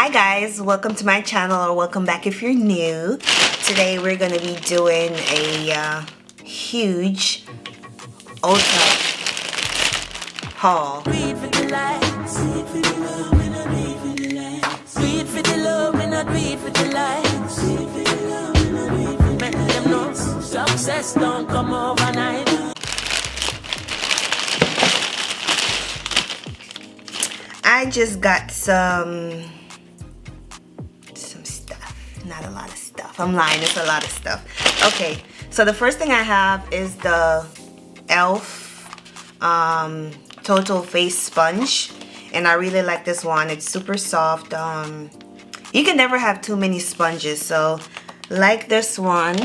Hi guys, welcome to my channel, or welcome back if you're new. Today we're going to be doing a huge Ulta haul. Success don't come overnight. I just got some stuff. Not a lot of stuff. I'm lying, it's a lot of stuff. Okay, so the first thing I have is the E.L.F. Total Face Sponge. And I really like this one. It's super soft. You can never have too many sponges. So, like this one.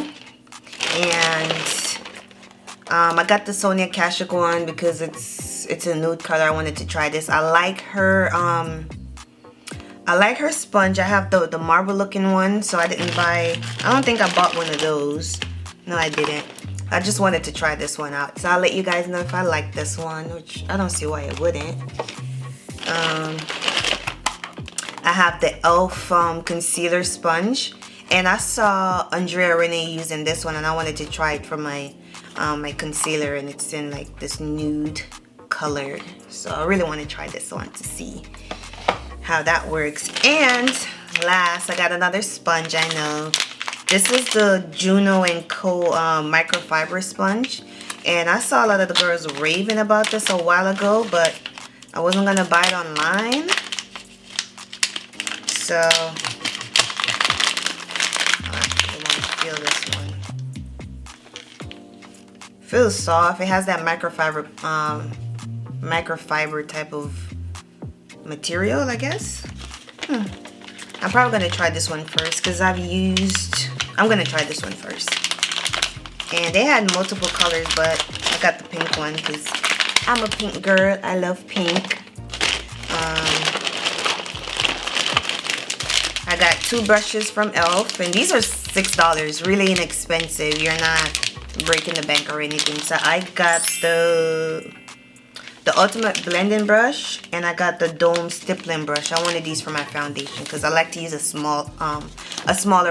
And I got the SONIA KASHUK one because it's a nude color. I wanted to try this. I like her sponge. I have the marble looking one, so I don't think I bought one of those. No, I didn't. I just wanted to try this one out. So I'll let you guys know if I like this one, which I don't see why it wouldn't. I have the E.L.F. concealer sponge, and I saw Andrea Renee using this one, and I wanted to try it for my my concealer, and it's in like this nude color. So I really want to try this one to see how that works. And last, I got another sponge. I know this is the JUNO & Co. microfiber sponge, and I saw a lot of the girls raving about this a while ago, but I wasn't gonna buy it online. So I want to feel this one. Feels soft. It has that microfiber type of material, I guess. I'm probably gonna try this one first because I'm gonna try this one first. And they had multiple colors, but I got the pink one because I'm a pink girl. I love pink. I got 2 brushes from E.L.F. and these are $6, really inexpensive. You're not breaking the bank or anything. So I got the ultimate blending brush, and I got the dome stippling brush. I wanted these for my foundation because I like to use a smaller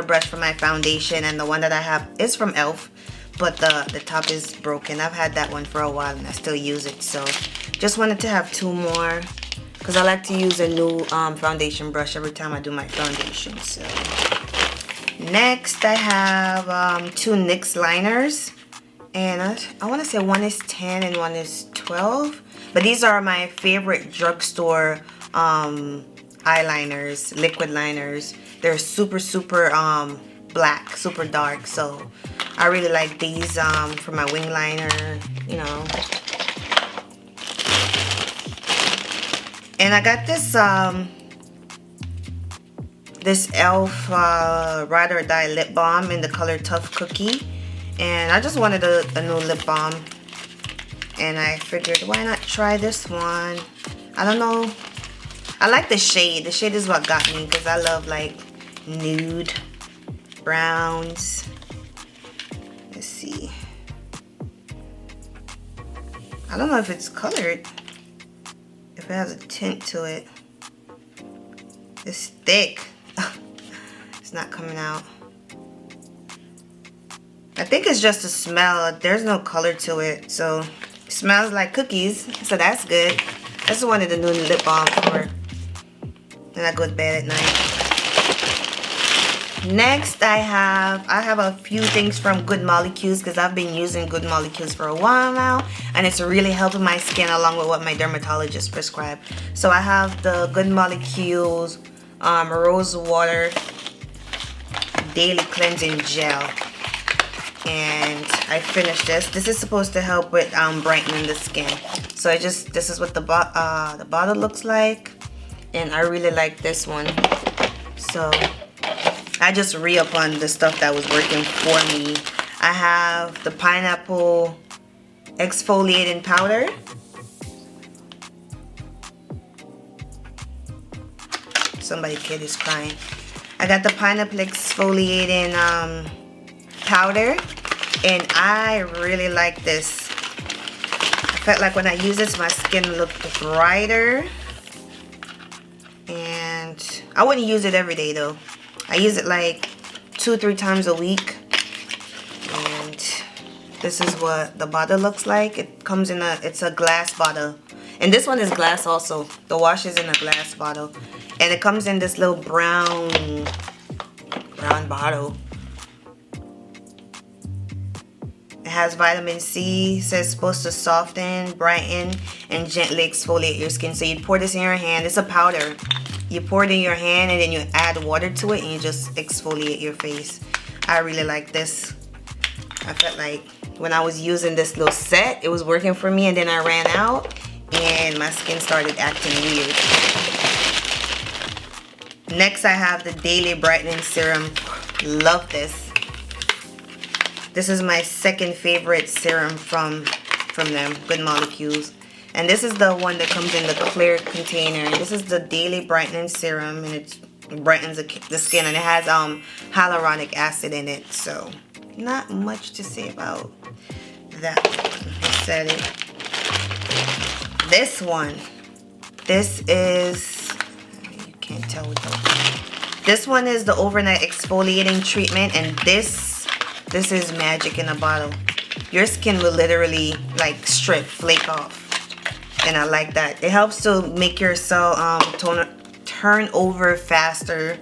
brush for my foundation, and the one that I have is from E.L.F. but the top is broken. I've had that one for a while and I still use it, so just wanted to have 2 more because I like to use a new foundation brush every time I do my foundation. So next I have 2 NYX liners, and I want to say one is 10 and one is 12, but these are my favorite drugstore eyeliners, liquid liners. They're super black, super dark, so I really like these for my wing liner, you know. And I got this this E.L.F. Ride or Die lip balm in the color Tough Cookie, and I just wanted a new lip balm, and I figured why not try this one. I don't know, I like the shade. The shade is what got me because I love like nude browns. Let's see. I don't know if it's colored, if it has a tint to it. It's thick. It's not coming out. I think it's just a smell. There's no color to it, so it smells like cookies, so that's good. I just wanted a new lip balm for when I go to bed at night. Next, I have a few things from Good Molecules because I've been using Good Molecules for a while now, and it's really helping my skin along with what my dermatologist prescribed. So I have the Good Molecules ROSEWATER Daily Cleansing Gel, and I finished this. This is supposed to help with brightening the skin. So this is what the bottle looks like, and I really like this one. So I just re-up on the stuff that was working for me. I have the pineapple exfoliating powder. Somebody's kid is crying. I got the pineapple exfoliating powder, and I really like this. I felt like when I use this, my skin looked brighter. And I wouldn't use it every day though. I use it like 2-3 times a week. And this is what the bottle looks like. It comes in it's a glass bottle. And this one is glass also. The wash is in a glass bottle. And it comes in this little brown bottle. It has vitamin C. It says supposed to soften, brighten, and gently exfoliate your skin. So you pour this in your hand. It's a powder. You pour it in your hand and then you add water to it and you just exfoliate your face. I really like this. I felt like when I was using this little set, it was working for me, and then I ran out and my skin started acting weird. Next, I have the Daily Brightening Serum. Love this. This is my second favorite serum from them, Good Molecules. And this is the one that comes in the clear container. This is the Daily Brightening Serum, and it brightens the skin, and it has hyaluronic acid in it. So not much to say about that one. I said it. This one. This is, you can't tell with those. This one is the overnight exfoliating treatment, and this is magic in a bottle. Your skin will literally like flake off. And I like that. It helps to make your cell turn over faster.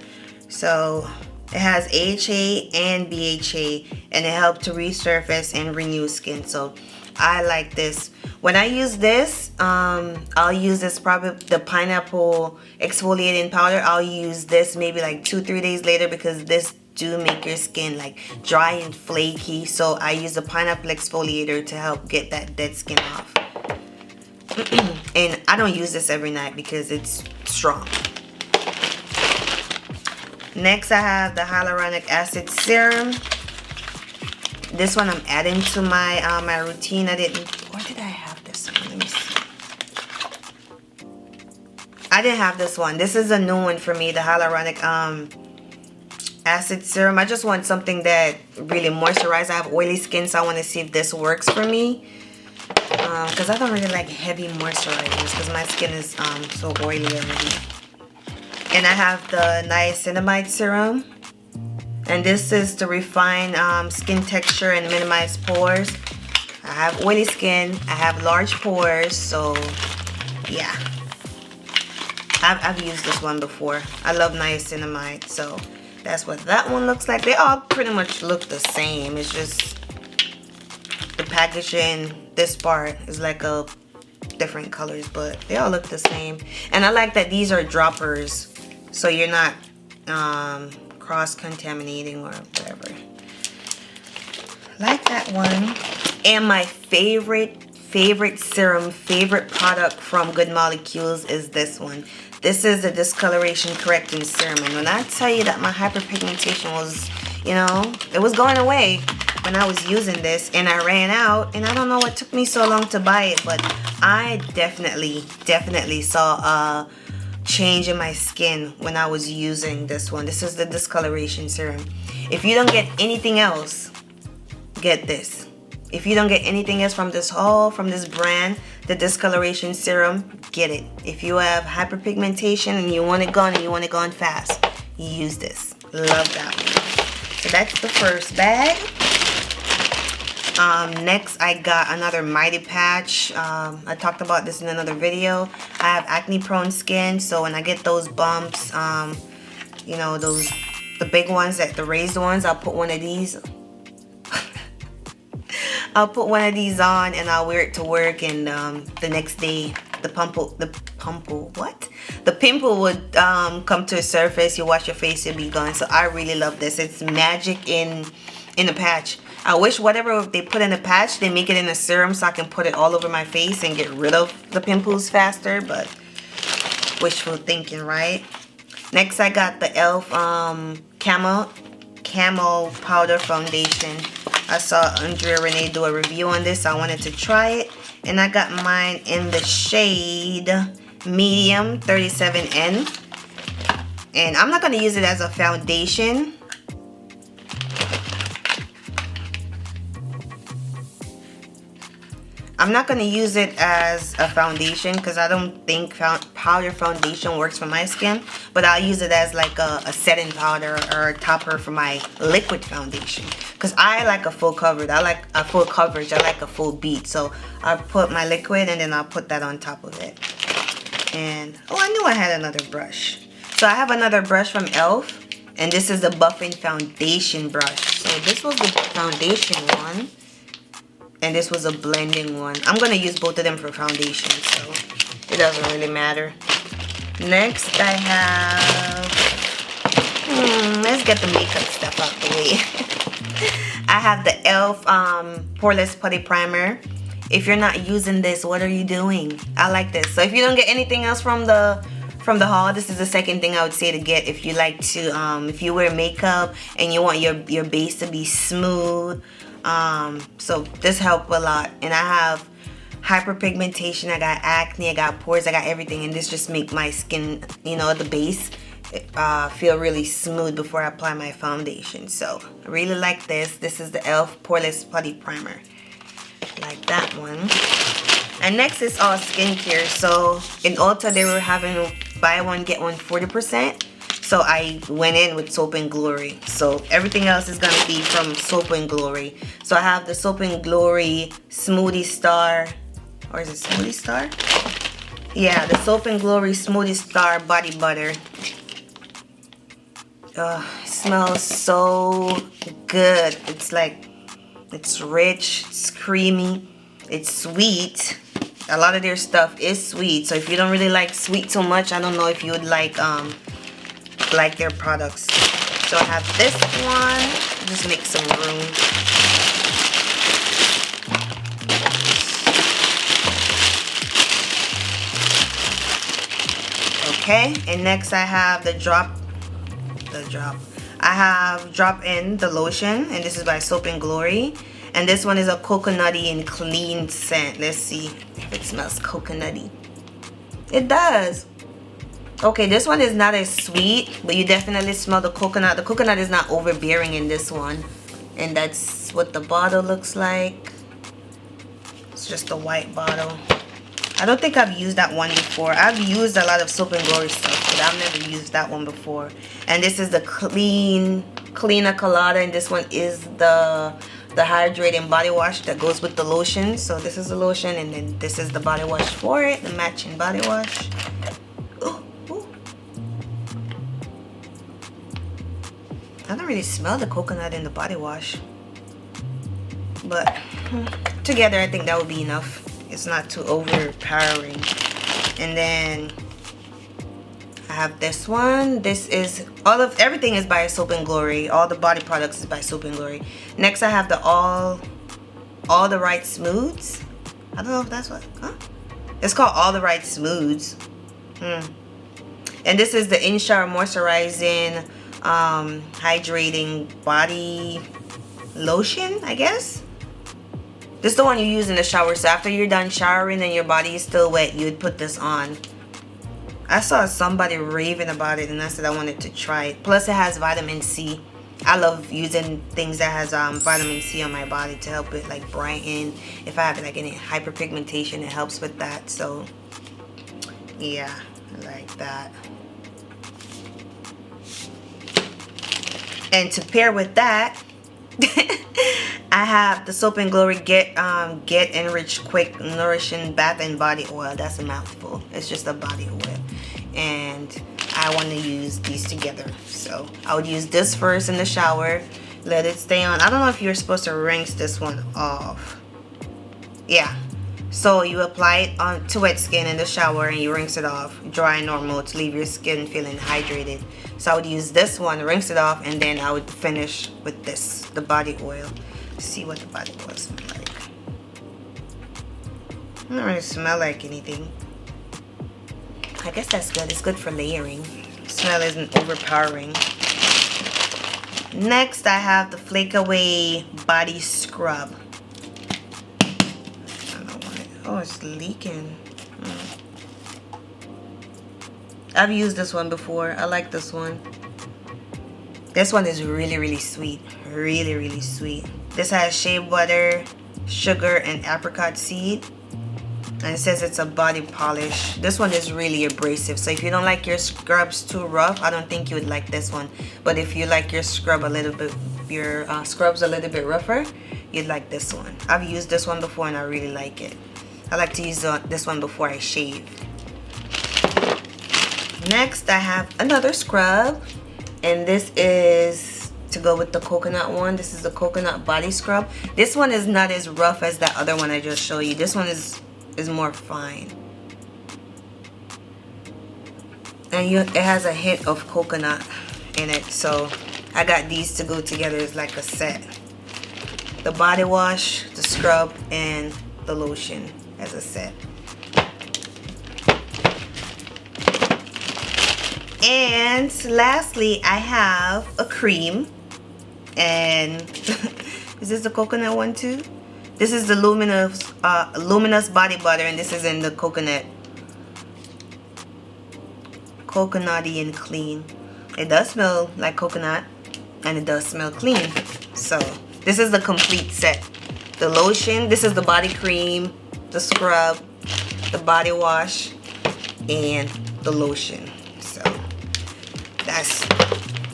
So it has AHA and BHA, and it helps to resurface and renew skin. So I like this. When I use this, I'll use this probably the pineapple exfoliating powder. I'll use this maybe like 2-3 days later, because this do make your skin like dry and flaky. So I use the pineapple exfoliator to help get that dead skin off. And I don't use this every night because it's strong. Next, I have the hyaluronic acid serum. This one I'm adding to my my routine. Where did I have this one? Let me see. I didn't have this one. This is a new one for me, the hyaluronic acid serum. I just want something that really moisturizes. I have oily skin, so I want to see if this works for me. Because I don't really like heavy moisturizers, because my skin is so oily already. And I have the niacinamide serum, and this is to refine skin texture and minimize pores. I have oily skin, I have large pores, so yeah, I've used this one before. I love niacinamide, so that's what that one looks like. They all pretty much look the same. It's just the packaging, this part is like a different colors, but they all look the same. And I like that these are droppers, so you're not cross-contaminating or whatever. Like that one. And my favorite serum, favorite product from Good Molecules is this one. This is the discoloration correcting serum. And when I tell you that my hyperpigmentation was, you know, it was going away when I was using this, and I ran out, and I don't know what took me so long to buy it, but I definitely saw a change in my skin when I was using this one. This is the discoloration serum. If you don't get anything else, get this. If you don't get anything else from this haul, from this brand, the discoloration serum, get it. If you have hyperpigmentation and you want it gone, and you want it gone fast, use this. Love that one. So that's the first bag. Next, I got another Mighty Patch. I talked about this in another video. I have acne prone skin, so when I get those bumps, you know, the big ones, the raised ones, I'll put one of these. I'll put one of these on, and I'll wear it to work, and the next day the pimple would come to the surface. You wash your face, it'll be gone. So I really love this. It's magic in a patch. I wish whatever they put in the patch, they make it in a serum so I can put it all over my face and get rid of the pimples faster, but wishful thinking, right? Next, I got the E.L.F. Camo Powder Foundation. I saw Andrea Renee do a review on this, so I wanted to try it. And I got mine in the shade Medium 37N. And I'm not going to use it as a foundation. I'm not going to use it as a foundation because I don't think powder foundation works for my skin. But I'll use it as like a setting powder or a topper for my liquid foundation. Because I like a full coverage. I like a full coverage. I like a full beat. So I'll put my liquid and then I'll put that on top of it. And, oh, I knew I had another brush. So I have another brush from E.L.F. And this is the buffing foundation brush. So this was the foundation one. And this was a blending one. I'm going to use both of them for foundation, so it doesn't really matter. Next, I have... let's get the makeup stuff out the way. I have the E.L.F. Poreless Putty Primer. If you're not using this, what are you doing? I like this. So if you don't get anything else from the haul, this is the second thing I would say to get if you like to, if you wear makeup and you want your base to be smooth. So this helped a lot. And I have hyperpigmentation, I got acne, I got pores, I got everything, and this just make my skin, you know, the base feel really smooth before I apply my foundation. So I really like this. This is the E.L.F. Poreless Putty Primer. Like that one. And next is all skincare. So in Ulta they were having buy one get one 40%. So I went in with Soap and Glory. So everything else is gonna be from Soap and Glory. So I have the Soap and Glory Smoothie Star, or is it Smoothie Star? Yeah, the Soap and Glory Smoothie Star Body Butter. It smells so good. It's like, it's rich, it's creamy, it's sweet. A lot of their stuff is sweet. So if you don't really like sweet so much, I don't know if you would like their products. So I have this one. Just make some room. Okay, and next I have the drop. I have Drop In the lotion, and this is by Soap and Glory. And this one is a coconutty and clean scent. Let's see if it smells coconutty. It does. Okay, this one is not as sweet, but you definitely smell the coconut. The coconut is not overbearing in this one. And that's what the bottle looks like. It's just a white bottle. I don't think I've used that one before. I've used a lot of Soap and Glory stuff, but I've never used that one before. And this is the Cleaner Colada, and this one is the hydrating body wash that goes with the lotion. So this is the lotion, and then this is the body wash for it, the matching body wash. Ooh, ooh. I don't really smell the coconut in the body wash, but together I think that would be enough. It's not too overpowering. And then I have this one. This is everything is by Soap and Glory. All the body products is by Soap and Glory. Next I have the All the Right Smooths. I don't know if that's what, huh? It's called All the Right Smooths. And this is the In Shower Moisturizing Hydrating Body Lotion, I guess. This is the one you use in the shower. So after you're done showering and your body is still wet, you would put this on. I saw somebody raving about it, and I said I wanted to try it. Plus it has vitamin C. I love using things that has vitamin C on my body to help it like brighten. If I have like any hyperpigmentation, it helps with that. So yeah, I like that. And to pair with that, I have the Soap and Glory Get Enriched Quick Nourishing Bath and Body Oil. That's a mouthful. It's just a body oil. And I want to use these together. So I would use this first in the shower. Let it stay on. I don't know if you're supposed to rinse this one off. Yeah. So you apply it onto wet skin in the shower and you rinse it off. Dry normal to leave your skin feeling hydrated. So I would use this one, rinse it off, and then I would finish with this, the body oil. See what the body oil smells like. It doesn't really smell like anything. I guess that's good. It's good for layering. The smell isn't overpowering. Next, I have the Flake Away Body Scrub. I don't want it. Oh, it's leaking. I've used this one before. I like this one. This one is really, really sweet. Really, really sweet. This has shea butter, sugar, and apricot seed. And it says it's a body polish. This one is really abrasive, so if you don't like your scrubs too rough, I don't think you would like this one. But if you like your scrub a little bit, your scrubs a little bit rougher, you'd like this one. I've used this one before and I really like it. I like to use this one before I shave. Next, I have another scrub, and this is to go with the coconut one. This is the coconut body scrub. This one is not as rough as that other one I just showed you. This one is more fine. And it has a hint of coconut in it, so I got these to go together as like a set. The body wash, the scrub, and the lotion as a set. And lastly, I have a cream, and is this the coconut one too? This is the luminous body butter, and this is in the coconutty and clean. It does smell like coconut, and it does smell clean. So this is the complete set. The lotion, this is the body cream, the scrub, the body wash, and the lotion. So that's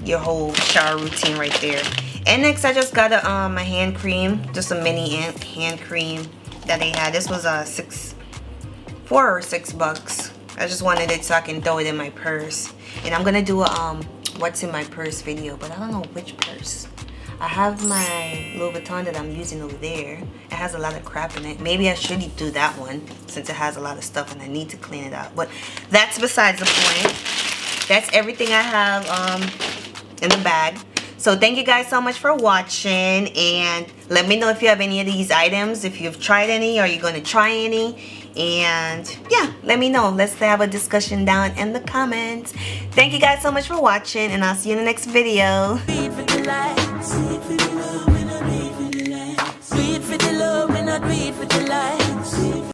your whole shower routine right there. And next, I just got a hand cream, just a mini hand cream that they had. This was $4 or $6. I just wanted it so I can throw it in my purse. And I'm gonna do a what's in my purse video, but I don't know which purse. I have my Louis Vuitton that I'm using over there. It has a lot of crap in it. Maybe I should do that one since it has a lot of stuff and I need to clean it out. But that's besides the point. That's everything I have in the bag. So thank you guys so much for watching, and let me know if you have any of these items, if you've tried any or you're going to try any. And yeah, let me know. Let's have a discussion down in the comments. Thank you guys so much for watching, and I'll see you in the next video. Breathe for the light.